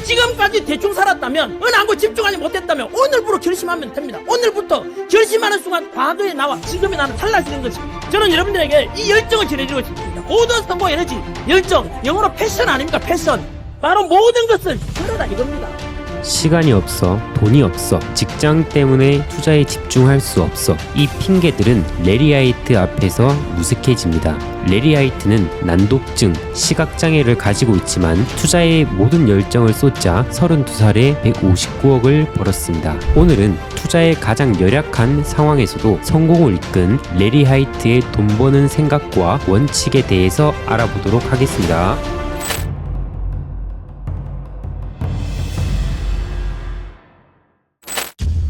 지금까지 대충 살았다면, 어느 한 곳 집중하지 못했다면 오늘부로 결심하면 됩니다. 오늘부터 결심하는 순간 과거의 나와 지금의 나는 달라지는 거지. 저는 여러분들에게 이 열정을 전해주고 싶습니다. 모든 성공 에너지, 열정, 영어로 패션 아닙니까? 패션. 바로 모든 것을 걸어라 이겁니다. 시간이 없어, 돈이 없어, 직장 때문에 투자에 집중할 수 없어. 이 핑계들은 레리 하이트 앞에서 무색해집니다. 레리 하이트는 난독증, 시각장애를 가지고 있지만 투자에 모든 열정을 쏟자 32살에 159억을 벌었습니다. 오늘은 투자에 가장 열악한 상황에서도 성공을 이끈 레리 하이트의 돈 버는 생각과 원칙에 대해서 알아보도록 하겠습니다.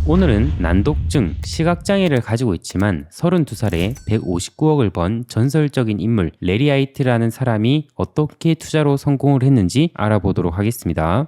오늘은 난독증, 시각장애를 가지고 있지만 32살에 159억을 번 전설적인 인물 레리 하이트라는 사람이 어떻게 투자로 성공을 했는지 알아보도록 하겠습니다.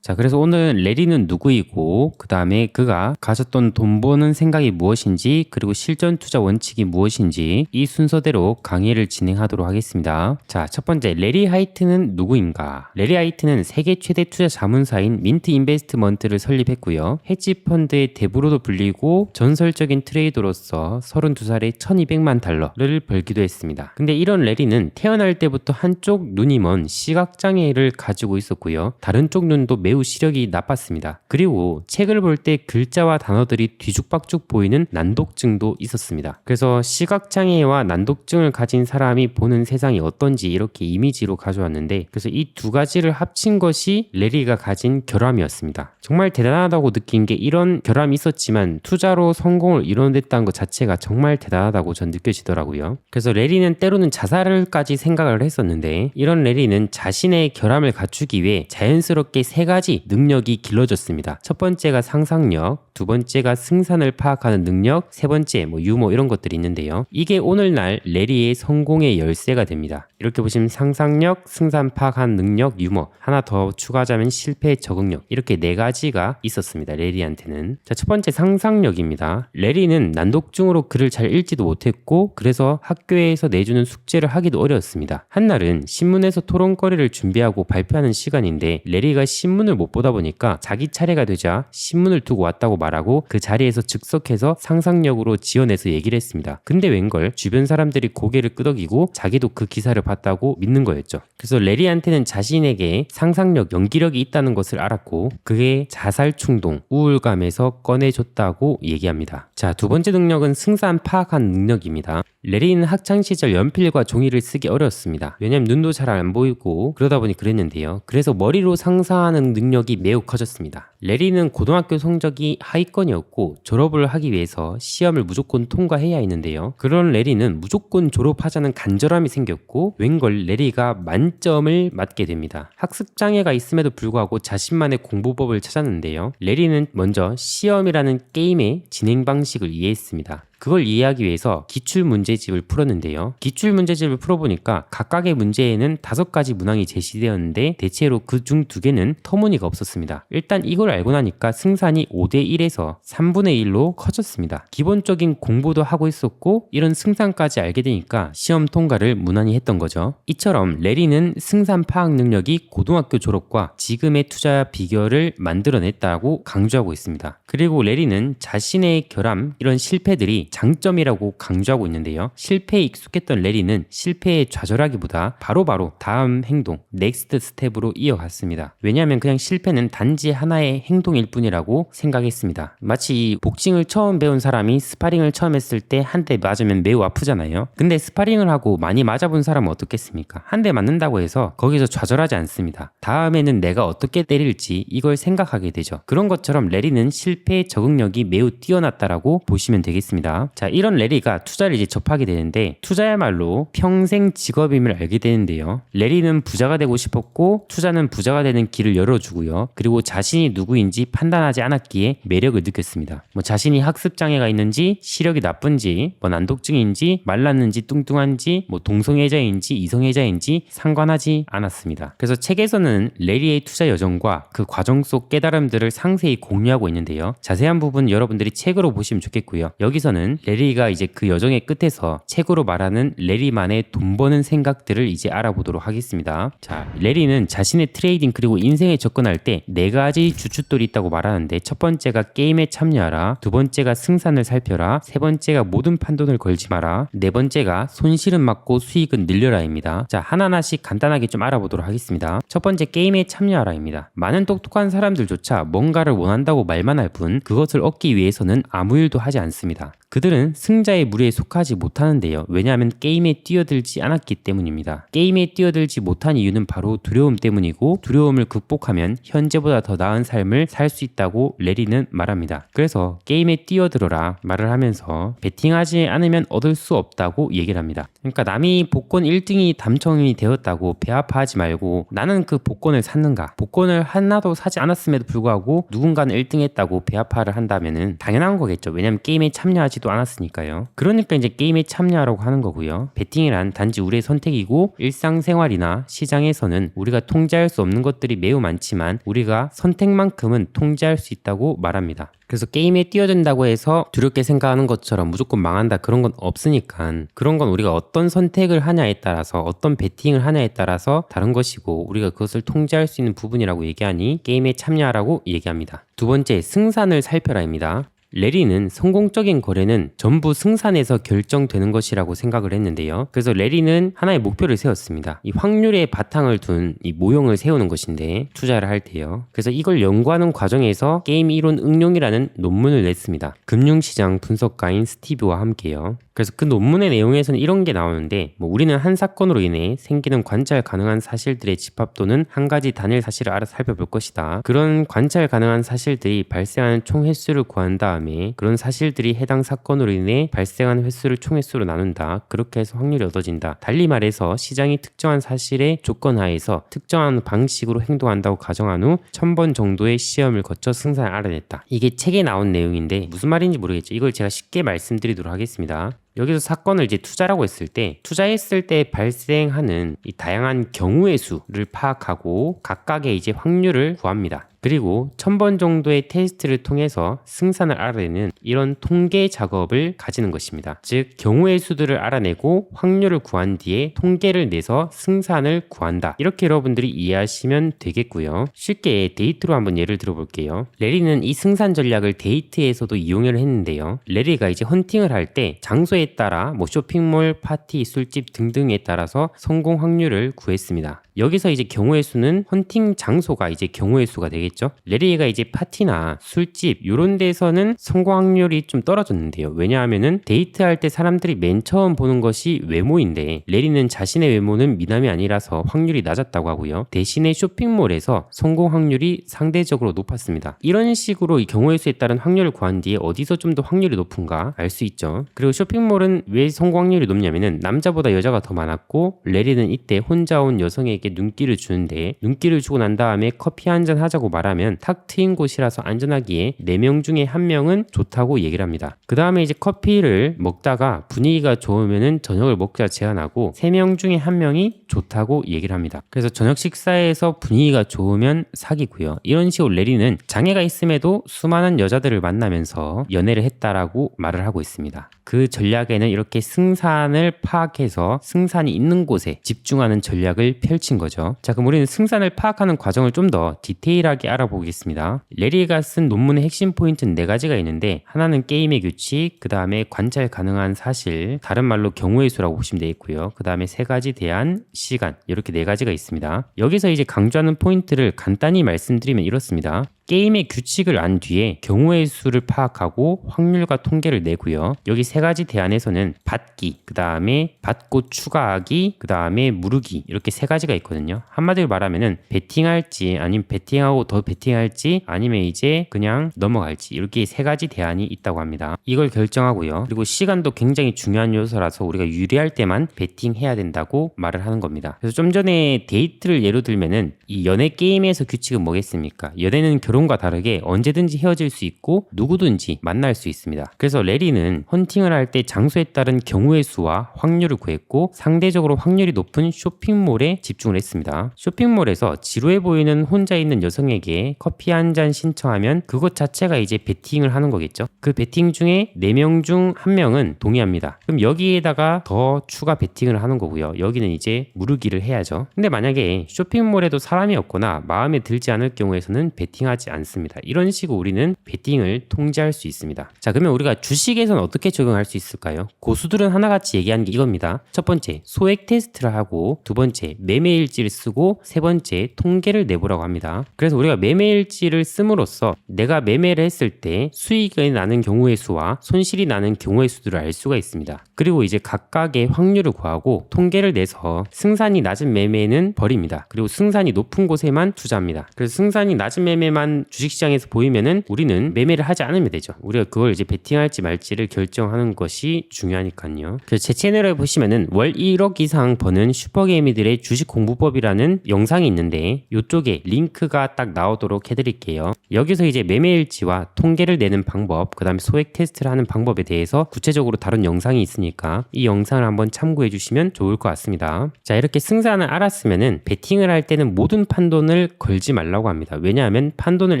자, 그래서 오늘 레리는 누구이고 그 다음에 그가 가졌던 돈 버는 생각이 무엇인지 그리고 실전 투자 원칙이 무엇인지 이 순서대로 강의를 진행하도록 하겠습니다. 자, 첫 번째 레리 하이트는 누구인가? 레리 하이트는 세계 최대 투자 자문사인 민트 인베스트먼트를 설립했고요. 헤지펀드의 대부로도 불리고 전설적인 트레이더로서 32살에 1200만 달러를 벌기도 했습니다. 근데 이런 레리는 태어날 때부터 한쪽 눈이 먼 시각장애를 가지고 있었고요. 다른 쪽 눈도 매우 시력이 나빴습니다. 그리고 책을 볼 때 글자와 단어들이 뒤죽박죽 보이는 난독증도 있었습니다. 그래서 시각장애와 난독증을 가진 사람이 보는 세상이 어떤지 이렇게 이미지로 가져왔는데, 그래서 이 두 가지를 합친 것이 레리가 가진 결함이었습니다. 정말 대단하다고 느낀 게 이런 결함이 있었지만 투자로 성공을 이뤄냈다는 것 자체가 정말 대단하다고 전 느껴지더라고요. 그래서 레리는 때로는 자살을까지 생각을 했었는데, 이런 레리는 자신의 결함을 갖추기 위해 자연스럽게 세 가지 능력이 길러졌습니다. 첫 번째가 상상력, 두 번째가 승산을 파악하는 능력, 세 번째 유머 이런 것들이 있는데요. 이게 오늘날 레리의 성공의 열쇠가 됩니다. 이렇게 보시면 상상력, 승산 파악하는 능력, 유머, 하나 더 추가하자면 실패 적응력, 이렇게 네 가지가 있었습니다. 레리한테는. 자, 첫 번째 상상력입니다. 레리는 난독증으로 글을 잘 읽지도 못했고 그래서 학교에서 내주는 숙제를 하기도 어려웠습니다. 한날은 신문에서 토론거리를 준비하고 발표하는 시간인데 레리가 신문을 못 보다 보니까 자기 차례가 되자 신문을 두고 왔다고 말하고 그 자리에서 즉석해서 상상력으로 지어내서 얘기를 했습니다. 근데 웬걸 주변 사람들이 고개를 끄덕이고 자기도 그 기사를 봤다고 믿는 거였죠. 그래서 레리한테는 자신에게 상상력, 연기력이 있다는 것을 알았고 그게 자살 충동, 우울감에서 꺼내줬다고 얘기합니다. 자, 두 번째 능력은 승산 파악하는 능력입니다. 레리는 학창시절 연필과 종이를 쓰기 어려웠습니다. 왜냐면 눈도 잘 안 보이고 그러다 보니 그랬는데요. 그래서 머리로 상상하는 능력이 매우 커졌습니다. 레리는 고등학교 성적이 하위권이었고 졸업을 하기 위해서 시험을 무조건 통과해야 했는데요. 그런 레리는 무조건 졸업하자는 간절함이 생겼고 웬걸 레리가 만점을 맞게 됩니다. 학습장애가 있음에도 불구하고 자신만의 공부법을 찾았는데요. 레리는 먼저 시험이라는 게임의 진행 방식을 이해했습니다. 그걸 이해하기 위해서 기출문제집을 풀었는데요. 기출문제집을 풀어보니까 각각의 문제에는 5가지 문항이 제시되었는데 대체로 그 중 2개는 터무니가 없었습니다. 일단 이걸 알고 나니까 승산이 5대1에서 3분의 1로 커졌습니다. 기본적인 공부도 하고 있었고 이런 승산까지 알게 되니까 시험 통과를 무난히 했던 거죠. 이처럼 레리는 승산 파악 능력이 고등학교 졸업과 지금의 투자 비결을 만들어냈다고 강조하고 있습니다. 그리고 레리는 자신의 결함, 이런 실패들이 장점이라고 강조하고 있는데요. 실패에 익숙했던 레리는 실패에 좌절하기보다 바로바로 다음 행동, 넥스트 스텝으로 이어갔습니다. 왜냐하면 그냥 실패는 단지 하나의 행동일 뿐이라고 생각했습니다. 마치 복싱을 처음 배운 사람이 스파링을 처음 했을 때 한 대 맞으면 매우 아프잖아요. 근데 스파링을 하고 많이 맞아본 사람은 어떻겠습니까? 한 대 맞는다고 해서 거기서 좌절하지 않습니다. 다음에는 내가 어떻게 때릴지 이걸 생각하게 되죠. 그런 것처럼 레리는 실패의 적응력이 매우 뛰어났다라고 보시면 되겠습니다. 자, 이런 레리가 투자를 이제 접하게 되는데 투자야말로 평생 직업임을 알게 되는데요. 레리는 부자가 되고 싶었고 투자는 부자가 되는 길을 열어주고요. 그리고 자신이 누구인지 판단하지 않았기에 매력을 느꼈습니다. 자신이 학습장애가 있는지 시력이 나쁜지 난독증인지 말랐는지 뚱뚱한지 동성애자인지 이성애자인지 상관하지 않았습니다. 그래서 책에서는 레리의 투자 여정과 그 과정 속 깨달음들을 상세히 공유하고 있는데요. 자세한 부분 여러분들이 책으로 보시면 좋겠고요. 여기서는 보면 레리가 이제 그 여정의 끝에서 책으로 말하는 레리만의 돈 버는 생각들을 이제 알아보도록 하겠습니다. 자, 레리는 자신의 트레이딩 그리고 인생에 접근할 때 4가지 주춧돌이 있다고 말하는데, 첫 번째가 게임에 참여하라, 두 번째가 승산을 살펴라, 세 번째가 모든 판돈을 걸지 마라, 네 번째가 손실은 막고 수익은 늘려라입니다. 자, 하나하나씩 간단하게 좀 알아보도록 하겠습니다. 첫 번째, 게임에 참여하라입니다. 많은 똑똑한 사람들조차 뭔가를 원한다고 말만 할 뿐 그것을 얻기 위해서는 아무 일도 하지 않습니다. 그들은 승자의 무리에 속하지 못하는데요. 왜냐하면 게임에 뛰어들지 않았기 때문입니다. 게임에 뛰어들지 못한 이유는 바로 두려움 때문이고, 두려움을 극복하면 현재보다 더 나은 삶을 살 수 있다고 레리는 말합니다. 그래서 게임에 뛰어들어라 말을 하면서 베팅하지 않으면 얻을 수 없다고 얘기를 합니다. 그러니까 남이 복권 1등이 당첨이 되었다고 배 아파하지 말고, 나는 그 복권을 샀는가, 복권을 하나도 사지 않았음에도 불구하고 누군가는 1등 했다고 배 아파를 한다면은 당연한 거겠죠. 왜냐면 게임에 참여하지도 않았으니까요. 그러니까 이제 게임에 참여하라고 하는 거고요. 베팅이란 단지 우리의 선택이고, 일상생활이나 시장에서는 우리가 통제할 수 없는 것들이 매우 많지만 우리가 선택만큼은 통제할 수 있다고 말합니다. 그래서 게임에 뛰어든다고 해서 두렵게 생각하는 것처럼 무조건 망한다, 그런 건 없으니까, 그런 건 우리가 어떤 선택을 하냐에 따라서, 어떤 베팅을 하냐에 따라서 다른 것이고, 우리가 그것을 통제할 수 있는 부분이라고 얘기하니 게임에 참여하라고 얘기합니다. 두 번째, 승산을 살펴라입니다. 레리는 성공적인 거래는 전부 승산에서 결정되는 것이라고 생각을 했는데요. 그래서 레리는 하나의 목표를 세웠습니다. 이 확률에 바탕을 둔 이 모형을 세우는 것인데, 투자를 할 때요. 그래서 이걸 연구하는 과정에서 게임 이론 응용이라는 논문을 냈습니다. 금융시장 분석가인 스티브와 함께요. 그래서 그 논문의 내용에서는 이런 게 나오는데, 우리는 한 사건으로 인해 생기는 관찰 가능한 사실들의 집합 또는 한 가지 단일 사실을 알아 살펴볼 것이다. 그런 관찰 가능한 사실들이 발생하는 총 횟수를 구한 다음에 그런 사실들이 해당 사건으로 인해 발생한 횟수를 총 횟수로 나눈다. 그렇게 해서 확률이 얻어진다. 달리 말해서 시장이 특정한 사실의 조건 하에서 특정한 방식으로 행동한다고 가정한 후 1000번 정도의 시험을 거쳐 승산을 알아냈다. 이게 책에 나온 내용인데 무슨 말인지 모르겠죠. 이걸 제가 쉽게 말씀드리도록 하겠습니다. 여기서 사건을 이제 투자라고 했을 때, 투자했을 때 발생하는 이 다양한 경우의 수를 파악하고 각각의 이제 확률을 구합니다. 그리고 1000번 정도의 테스트를 통해서 승산을 알아내는 이런 통계 작업을 가지는 것입니다. 즉, 경우의 수들을 알아내고 확률을 구한 뒤에 통계를 내서 승산을 구한다. 이렇게 여러분들이 이해하시면 되겠고요. 쉽게 데이트로 한번 예를 들어볼게요. 레리는 이 승산 전략을 데이트에서도 이용을 했는데요. 레리가 이제 헌팅을 할 때 장소에 따라 쇼핑몰, 파티, 술집 등등에 따라서 성공 확률을 구했습니다. 여기서 이제 경우의 수는 헌팅 장소가 이제 경우의 수가 되겠죠. 레리가 이제 파티나 술집 이런 데서는 성공 확률이 좀 떨어졌는데요. 왜냐하면은 데이트할 때 사람들이 맨 처음 보는 것이 외모인데, 레리는 자신의 외모는 미남이 아니라서 확률이 낮았다고 하고요. 대신에 쇼핑몰에서 성공 확률이 상대적으로 높았습니다. 이런 식으로 이 경우의 수에 따른 확률을 구한 뒤에 어디서 좀 더 확률이 높은가 알 수 있죠. 그리고 쇼핑몰은 왜 성공 확률이 높냐면은 남자보다 여자가 더 많았고, 레리는 이때 혼자 온 여성에게 눈길을 주는데, 눈길을 주고 난 다음에 커피 한잔 하자고 말하면 탁 트인 곳이라서 안전하기에 4명 중에 1명은 좋다고 얘기를 합니다. 그 다음에 이제 커피를 먹다가 분위기가 좋으면은 저녁을 먹자 제안하고 3명 중에 1명이 좋다고 얘기를 합니다. 그래서 저녁 식사에서 분위기가 좋으면 사귀고요. 이런 식으로 레리는 장애가 있음에도 수많은 여자들을 만나면서 연애를 했다라고 말을 하고 있습니다. 그 전략에는 이렇게 승산을 파악해서 승산이 있는 곳에 집중하는 전략을 펼친 거죠. 자, 그럼 우리는 승산을 파악하는 과정을 좀 더 디테일하게 알아보겠습니다. 레리가 쓴 논문의 핵심 포인트는 4가지가 있는데, 하나는 게임의 규칙, 그 다음에 관찰 가능한 사실, 다른 말로 경우의 수라고 보시면 되겠고요. 그 다음에 3가지 대한 시간, 이렇게 4가지가 있습니다. 여기서 이제 강조하는 포인트를 간단히 말씀드리면 이렇습니다. 게임의 규칙을 안 뒤에 경우의 수를 파악하고 확률과 통계를 내고요. 여기 3가지 대안에서는 받기, 그 다음에 받고 추가하기, 그 다음에 무르기, 이렇게 3가지가 있거든요. 한마디로 말하면은 베팅할지, 아니면 베팅하고 더 베팅할지, 아니면 이제 그냥 넘어갈지, 이렇게 3가지 대안이 있다고 합니다. 이걸 결정하고요. 그리고 시간도 굉장히 중요한 요소라서 우리가 유리할 때만 베팅해야 된다고 말을 하는 겁니다. 그래서 좀 전에 데이트를 예로 들면은 이 연애 게임에서 규칙은 뭐겠습니까? 연애는 결혼과 다르게 언제든지 헤어질 수 있고 누구든지 만날 수 있습니다. 그래서 레리는 헌팅을 할 때 장소에 따른 경우의 수와 확률을 구했고 상대적으로 확률이 높은 쇼핑몰에 집중을 했습니다. 쇼핑몰에서 지루해 보이는 혼자 있는 여성에게 커피 한 잔 신청하면 그것 자체가 이제 베팅을 하는 거겠죠. 그 베팅 중에 4명 중 1명은 동의합니다. 그럼 여기에다가 더 추가 베팅을 하는 거고요. 여기는 이제 무르기를 해야죠. 근데 만약에 쇼핑몰에도 사람이 없거나 마음에 들지 않을 경우에서는 베팅하지 않습니다. 이런 식으로 우리는 베팅을 통제할 수 있습니다. 자, 그러면 우리가 주식에서는 어떻게 적용할 수 있을까요? 고수들은 하나같이 얘기하는 게 이겁니다. 첫 번째, 소액 테스트를 하고 두 번째, 매매일지를 쓰고 세 번째, 통계를 내보라고 합니다. 그래서 우리가 매매일지를 씀으로써 내가 매매를 했을 때 수익이 나는 경우의 수와 손실이 나는 경우의 수들을 알 수가 있습니다. 그리고 이제 각각의 확률을 구하고 통계를 내서 승산이 낮은 매매는 버립니다. 그리고 승산이 높은 곳에만 투자합니다. 그래서 승산이 낮은 매매만 주식시장에서 보이면은 우리는 매매를 하지 않으면 되죠. 우리가 그걸 이제 베팅할지 말지를 결정하는 것이 중요하니까요. 그래서 제 채널에 보시면은 월 1억 이상 버는 슈퍼게이미들의 주식 공부법이라는 영상이 있는데 이쪽에 링크가 딱 나오도록 해드릴게요. 여기서 이제 매매일지와 통계를 내는 방법, 그 다음에 소액 테스트를 하는 방법에 대해서 구체적으로 다룬 영상이 있으니까 이 영상을 한번 참고해 주시면 좋을 것 같습니다. 자, 이렇게 승산을 알았으면은 베팅을 할 때는 모든 판돈을 걸지 말라고 합니다. 왜냐하면 판돈을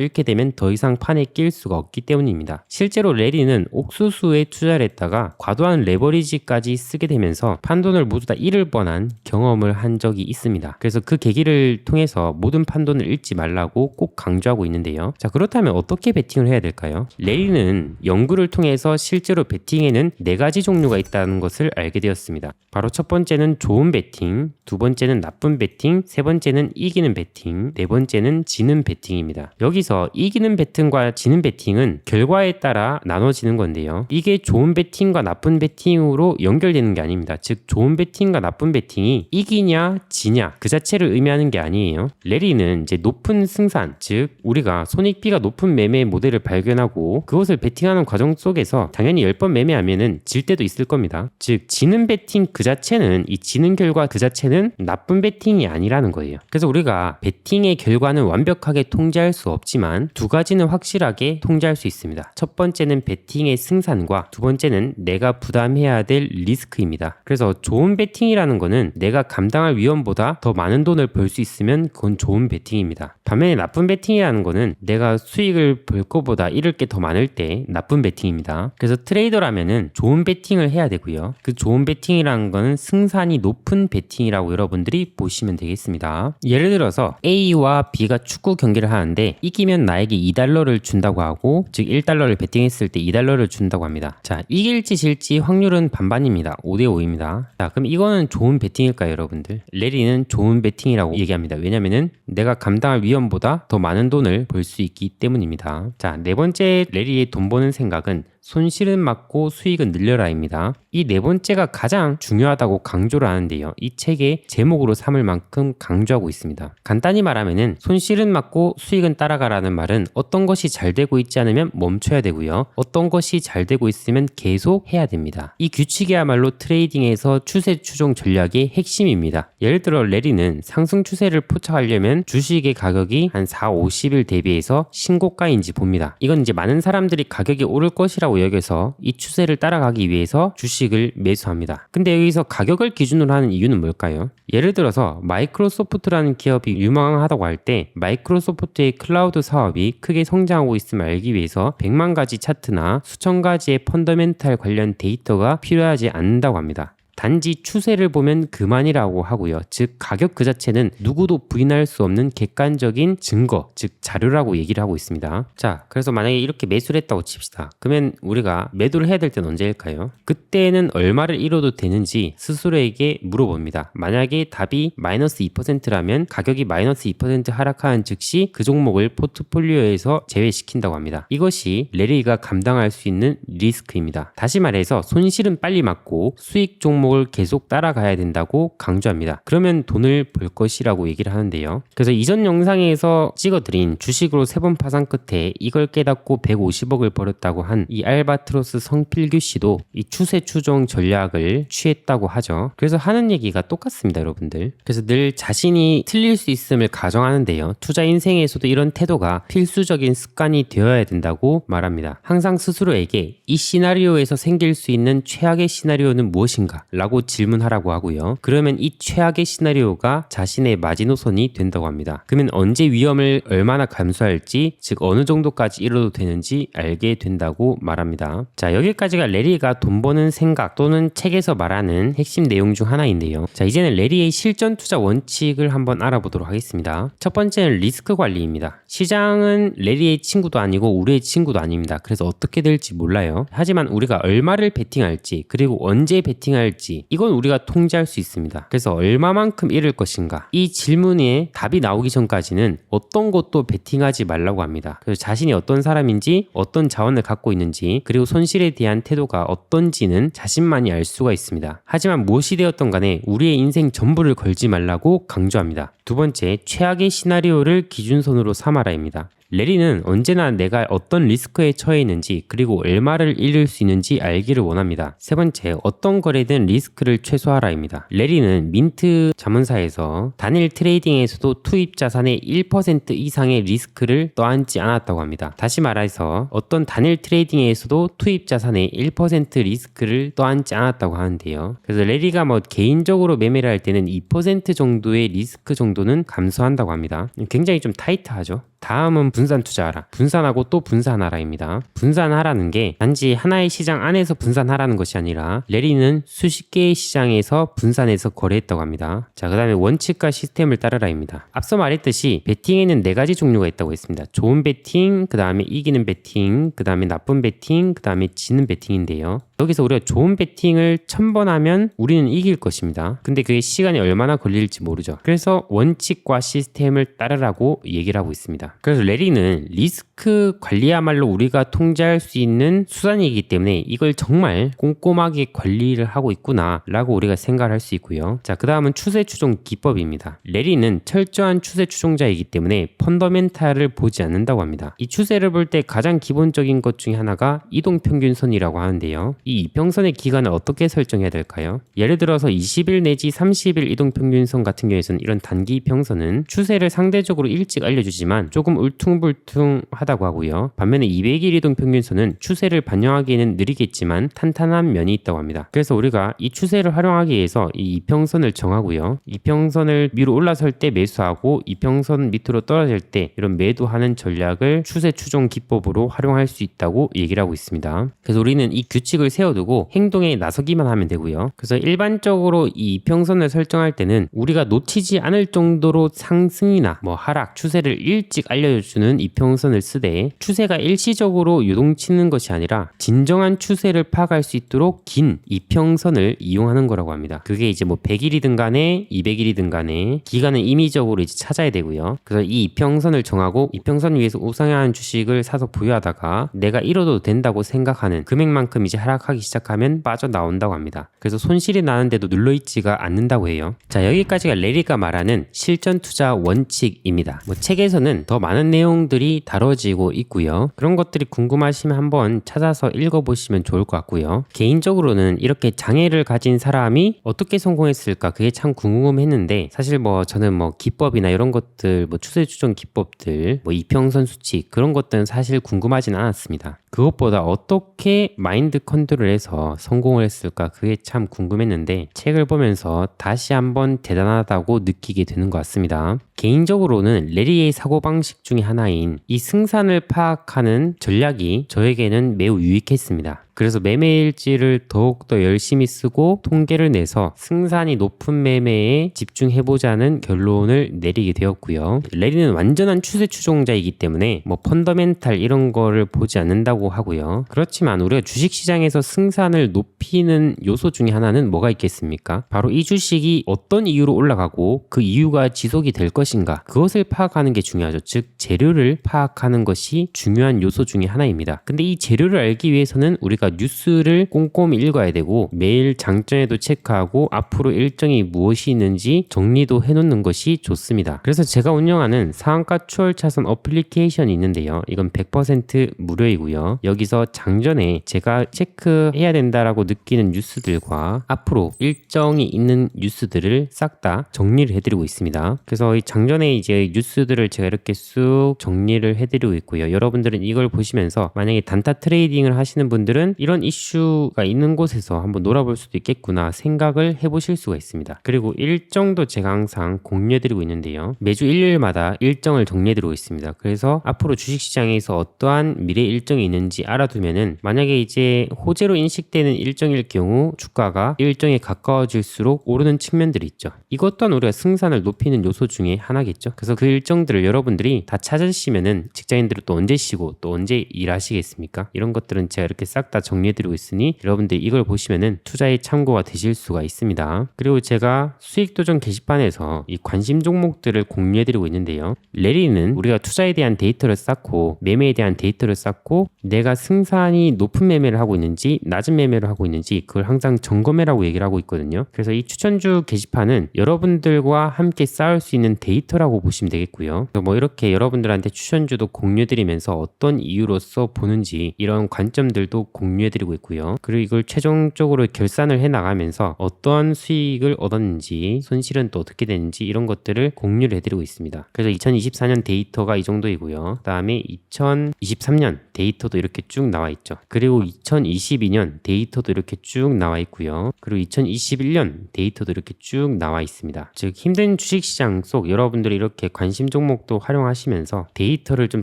잃게 되면 더 이상 판에 낄 수가 없기 때문입니다. 실제로 레리는 옥수수에 투자를 했다가 과도한 레버리지까지 쓰게 되면서 판돈을 모두 다 잃을 뻔한 경험을 한 적이 있습니다. 그래서 그 계기를 통해서 모든 판돈을 잃지 말라고 꼭 강조하고 있는데요. 자, 그렇다면 어떻게 베팅을 해야 될까요? 레리는 연구를 통해서 실제로 베팅에는 4가지 종류가 있다는 것을 알게 되었습니다. 바로 첫 번째는 좋은 베팅, 두 번째는 나쁜 베팅, 세 번째는 이기는 베팅, 네 번째는 지는 베팅입니다. 여기서 이기는 베팅과 지는 베팅은 결과에 따라 나눠지는 건데요. 이게 좋은 베팅과 나쁜 베팅으로 연결되는 게 아닙니다. 즉 좋은 베팅과 나쁜 베팅이 이기냐 지냐 그 자체를 의미하는 게 아니에요. 레리는 이제 높은 승산, 즉 우리가 손익비가 높은 매매 모델을 발견하고 그것을 베팅하는 과정 속에서 당연히 10번 매매하면은 질 때도 있을 겁니다. 즉 지는 베팅 그 자체는 이 지는 결과 그 자체는 나쁜 베팅이 아니라는 거예요. 그래서 우리가 베팅의 결과는 완벽하게 통제할 수 없지만 두 가지는 확실하게 통제할 수 있습니다. 첫 번째는 베팅의 승산과 두 번째는 내가 부담해야 될 리스크입니다. 그래서 좋은 베팅이라는 거는 내가 감당할 위험보다 더 많은 돈을 벌 수 있으면 그건 좋은 베팅입니다. 반면에 나쁜 베팅이라는 거는 내가 수익을 벌 거보다 잃을 게 더 많을 때 나쁜 베팅입니다. 그래서 트레이더라면은 좋은 베팅을 해야 되고요. 그 좋은 베팅이라는 거는 승산이 높은 베팅이라고 여러분들이 보시면 되겠습니다. 예를 들어서 A와 B가 축구 경기를 하는데 이기면 나에게 $2를 준다고 하고, 즉 $1를 베팅했을 때 $2를 준다고 합니다. 자, 이길지 질지 확률은 반반입니다. 5대5입니다. 자, 그럼 이거는 좋은 베팅일까요, 여러분들? 레리는 좋은 베팅이라고 얘기합니다. 왜냐면은 내가 감당할 위험보다 더 많은 돈을 벌 수 있기 때문입니다. 자, 네 번째 레리의 돈 버는 생각은 손실은 막고 수익은 늘려라입니다. 이 네 번째가 가장 중요하다고 강조를 하는데요. 이 책의 제목으로 삼을 만큼 강조하고 있습니다. 간단히 말하면은 손실은 막고 수익은 따라가라는 말은 어떤 것이 잘 되고 있지 않으면 멈춰야 되고요. 어떤 것이 잘 되고 있으면 계속 해야 됩니다. 이 규칙이야말로 트레이딩에서 추세 추종 전략의 핵심입니다. 예를 들어 레리는 상승 추세를 포착하려면 주식의 가격이 한 4, 50일 대비해서 신고가인지 봅니다. 이건 이제 많은 사람들이 가격이 오를 것이라고 여겨서 이 추세를 따라가기 위해서 주식을 매수합니다. 근데 여기서 가격을 기준으로 하는 이유는 뭘까요? 예를 들어서 마이크로소프트라는 기업이 유망하다고 할 때 마이크로소프트의 클라우드 사업이 크게 성장하고 있음을 알기 위해서 100만 가지 차트나 수천 가지의 펀더멘탈 관련 데이터가 필요하지 않는다고 합니다. 단지 추세를 보면 그만이라고 하고요. 즉 가격 그 자체는 누구도 부인할 수 없는 객관적인 증거, 즉 자료라고 얘기를 하고 있습니다. 자, 그래서 만약에 이렇게 매수를 했다고 칩시다. 그러면 우리가 매도를 해야 될 때는 언제일까요? 그때는 얼마를 잃어도 되는지 스스로에게 물어봅니다. 만약에 답이 마이너스 2%라면 가격이 마이너스 2% 하락하는 즉시 그 종목을 포트폴리오에서 제외시킨다고 합니다. 이것이 레리가 감당할 수 있는 리스크입니다. 다시 말해서 손실은 빨리 막고 수익 종목 종목을 계속 따라가야 된다고 강조합니다. 그러면 돈을 벌 것이라고 얘기를 하는데요. 그래서 이전 영상에서 찍어드린 주식으로 3번 파산 끝에 이걸 깨닫고 150억을 벌었다고 한 이 알바트로스 성필규 씨도 이 추세 추종 전략을 취했다고 하죠. 그래서 하는 얘기가 똑같습니다, 여러분들. 그래서 늘 자신이 틀릴 수 있음을 가정하는데요. 투자 인생에서도 이런 태도가 필수적인 습관이 되어야 된다고 말합니다. 항상 스스로에게 이 시나리오에서 생길 수 있는 최악의 시나리오는 무엇인가? 라고 질문하라고 하고요. 그러면 이 최악의 시나리오가 자신의 마지노선이 된다고 합니다. 그러면 언제 위험을 얼마나 감수할지, 즉 어느 정도까지 이뤄도 되는지 알게 된다고 말합니다. 자, 여기까지가 레리가 돈 버는 생각 또는 책에서 말하는 핵심 내용 중 하나인데요. 자, 이제는 레리의 실전 투자 원칙을 한번 알아보도록 하겠습니다. 첫 번째는 리스크 관리입니다. 시장은 레리의 친구도 아니고 우리의 친구도 아닙니다. 그래서 어떻게 될지 몰라요. 하지만 우리가 얼마를 베팅할지 그리고 언제 베팅할지 이건 우리가 통제할 수 있습니다. 그래서 얼마만큼 잃을 것인가 이 질문에 답이 나오기 전까지는 어떤 것도 베팅하지 말라고 합니다. 그래서 자신이 어떤 사람인지 어떤 자원을 갖고 있는지 그리고 손실에 대한 태도가 어떤지는 자신만이 알 수가 있습니다. 하지만 무엇이 되었던 간에 우리의 인생 전부를 걸지 말라고 강조합니다. 두 번째, 최악의 시나리오를 기준선으로 삼아라입니다. 레리는 언제나 내가 어떤 리스크에 처해 있는지 그리고 얼마를 잃을 수 있는지 알기를 원합니다. 세 번째, 어떤 거래든 리스크를 최소화라입니다. 레리는 민트 자문사에서 단일 트레이딩에서도 투입 자산의 1% 이상의 리스크를 떠안지 않았다고 합니다. 다시 말해서 어떤 단일 트레이딩에서도 투입 자산의 1% 리스크를 떠안지 않았다고 하는데요. 그래서 레리가 개인적으로 매매를 할 때는 2% 정도의 리스크 정도는 감소한다고 합니다. 굉장히 좀 타이트하죠. 다음은 분산 투자하라. 분산하고 또 분산하라입니다. 분산하라는 게 단지 하나의 시장 안에서 분산하라는 것이 아니라 레리는 수십 개의 시장에서 분산해서 거래했다고 합니다. 자, 그 다음에 원칙과 시스템을 따르라입니다. 앞서 말했듯이 베팅에는 4가지 종류가 있다고 했습니다. 좋은 베팅, 그 다음에 이기는 베팅, 그 다음에 나쁜 베팅, 그 다음에 지는 베팅인데요. 여기서 우리가 좋은 베팅을 1000번 하면 우리는 이길 것입니다. 근데 그게 시간이 얼마나 걸릴지 모르죠. 그래서 원칙과 시스템을 따르라고 얘기를 하고 있습니다. 그래서 레리는 리스크 관리야말로 우리가 통제할 수 있는 수단이기 때문에 이걸 정말 꼼꼼하게 관리를 하고 있구나 라고 우리가 생각을 할 수 있고요. 자, 그 다음은 추세 추종 기법입니다. 레리는 철저한 추세 추종자이기 때문에 펀더멘탈을 보지 않는다고 합니다. 이 추세를 볼 때 가장 기본적인 것 중에 하나가 이동평균선이라고 하는데요. 이 이평선의 기간을 어떻게 설정해야 될까요? 예를 들어서 20일 내지 30일 이동평균선 같은 경우에는 이런 단기 이평선은 추세를 상대적으로 일찍 알려주지만 조금 울퉁불퉁하다고 하고요. 반면에 200일 이동평균선은 추세를 반영하기에는 느리겠지만 탄탄한 면이 있다고 합니다. 그래서 우리가 이 추세를 활용하기 위해서 이 이평선을 정하고요. 이평선을 위로 올라설 때 매수하고 이평선 밑으로 떨어질 때 이런 매도하는 전략을 추세 추종 기법으로 활용할 수 있다고 얘기를 하고 있습니다. 그래서 우리는 이 규칙을 세워두고 행동에 나서기만 하면 되고요. 그래서 일반적으로 이 이평선을 설정할 때는 우리가 놓치지 않을 정도로 상승이나 하락, 추세를 일찍 알려주는 이평선을 쓰되 추세가 일시적으로 요동치는 것이 아니라 진정한 추세를 파악할 수 있도록 긴 이평선을 이용하는 거라고 합니다. 그게 이제 100일이든 간에 200일이든 간에 기간은 임의적으로 이제 찾아야 되고요. 그래서 이 이평선을 정하고 이평선 위에서 우상향한 주식을 사서 보유하다가 내가 잃어도 된다고 생각하는 금액만큼 이제 하락하기 시작하면 빠져나온다고 합니다. 그래서 손실이 나는데도 눌러있지가 않는다고 해요. 자, 여기까지가 레리가 말하는 실전 투자 원칙입니다. 책에서는 더 많은 내용들이 다뤄지고 있고요. 그런 것들이 궁금하시면 한번 찾아서 읽어보시면 좋을 것 같고요. 개인적으로는 이렇게 장애를 가진 사람이 어떻게 성공했을까 그게 참 궁금했는데 사실 저는 기법이나 이런 것들 추세 추종 기법들 이평선 수치 그런 것들은 사실 궁금하진 않았습니다. 그것보다 어떻게 마인드 컨트롤해서 성공을 했을까 그게 참 궁금했는데 책을 보면서 다시 한번 대단하다고 느끼게 되는 것 같습니다. 개인적으로는 레리의 사고방식 중에 하나인 이 승산을 파악하는 전략이 저에게는 매우 유익했습니다. 그래서 매매일지를 더욱더 열심히 쓰고 통계를 내서 승산이 높은 매매에 집중해보자는 결론을 내리게 되었고요. 레리는 완전한 추세 추종자이기 때문에 펀더멘탈 이런 거를 보지 않는다고 하고요. 그렇지만 우리가 주식시장에서 승산을 높이는 요소 중에 하나는 뭐가 있겠습니까? 바로 이 주식이 어떤 이유로 올라가고 그 이유가 지속이 될 것인가 그것을 파악하는 게 중요하죠. 즉 재료를 파악하는 것이 중요한 요소 중에 하나입니다. 근데 이 재료를 알기 위해서는 우리가 저희가 뉴스를 꼼꼼히 읽어야 되고 매일 장전에도 체크하고 앞으로 일정이 무엇이 있는지 정리도 해놓는 것이 좋습니다. 그래서 제가 운영하는 상한가 추월 차선 어플리케이션이 있는데요. 이건 100% 무료이고요. 여기서 장전에 제가 체크해야 된다라고 느끼는 뉴스들과 앞으로 일정이 있는 뉴스들을 싹 다 정리를 해드리고 있습니다. 그래서 이 장전에 이제 뉴스들을 제가 이렇게 쑥 정리를 해드리고 있고요. 여러분들은 이걸 보시면서 만약에 단타 트레이딩을 하시는 분들은 이런 이슈가 있는 곳에서 한번 놀아볼 수도 있겠구나 생각을 해보실 수가 있습니다. 그리고 일정도 제가 항상 공유해드리고 있는데요. 매주 일요일마다 일정을 정리해드리고 있습니다. 그래서 앞으로 주식시장에서 어떠한 미래 일정이 있는지 알아두면은 만약에 이제 호재로 인식되는 일정일 경우 주가가 일정에 가까워질수록 오르는 측면들이 있죠. 이것 또한 우리가 승산을 높이는 요소 중에 하나겠죠. 그래서 그 일정들을 여러분들이 다 찾으시면은 직장인들은 또 언제 쉬고 또 언제 일하시겠습니까? 이런 것들은 제가 이렇게 싹 다 정리해드리고 있으니 여러분들이 이걸 보시면은 투자에 참고가 되실 수가 있습니다. 그리고 제가 수익도전 게시판에서 이 관심 종목들을 공유해드리고 있는데요. 레리는 우리가 투자에 대한 데이터를 쌓고 매매에 대한 데이터를 쌓고 내가 승산이 높은 매매를 하고 있는지 낮은 매매를 하고 있는지 그걸 항상 점검해라고 얘기를 하고 있거든요. 그래서 이 추천주 게시판은 여러분들과 함께 쌓을 수 있는 데이터라고 보시면 되겠고요. 뭐 이렇게 여러분들한테 추천주도 공유해드리면서 어떤 이유로서 보는지 이런 관점들도 공유해드리고 있고요. 그리고 이걸 최종적으로 결산을 해나가면서 어떠한 수익을 얻었는지 손실은 또 어떻게 되는지 이런 것들을 공유를 해드리고 있습니다. 그래서 2024년 데이터가 이 정도이고요. 그 다음에 2023년 데이터도 이렇게 쭉 나와 있죠. 그리고 2022년 데이터도 이렇게 쭉 나와 있고요. 그리고 2021년 데이터도 이렇게 쭉 나와 있습니다. 즉 힘든 주식시장 속 여러분들이 이렇게 관심 종목도 활용하시면서 데이터를 좀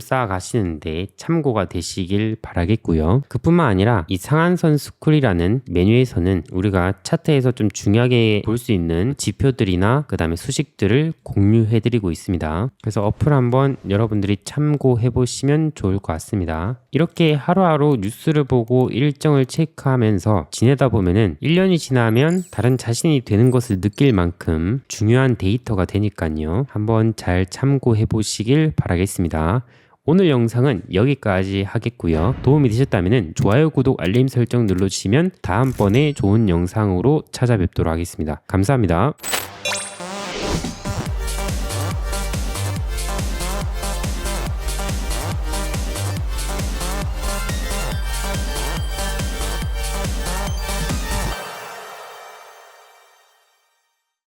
쌓아가시는데 참고가 되시길 바라겠고요. 그뿐만 아니라 이 상한선 스쿨이라는 메뉴에서는 우리가 차트에서 좀 중요하게 볼 수 있는 지표들이나 그 다음에 수식들을 공유해드리고 있습니다. 그래서 어플 한번 여러분들이 참고해 보시면 좋을 것 같습니다. 이렇게 하루하루 뉴스를 보고 일정을 체크하면서 지내다 보면은 1년이 지나면 다른 자신이 되는 것을 느낄 만큼 중요한 데이터가 되니까요. 한번 잘 참고해 보시길 바라겠습니다. 오늘 영상은 여기까지 하겠고요. 도움이 되셨다면 좋아요, 구독, 알림 설정 눌러주시면 다음번에 좋은 영상으로 찾아뵙도록 하겠습니다. 감사합니다.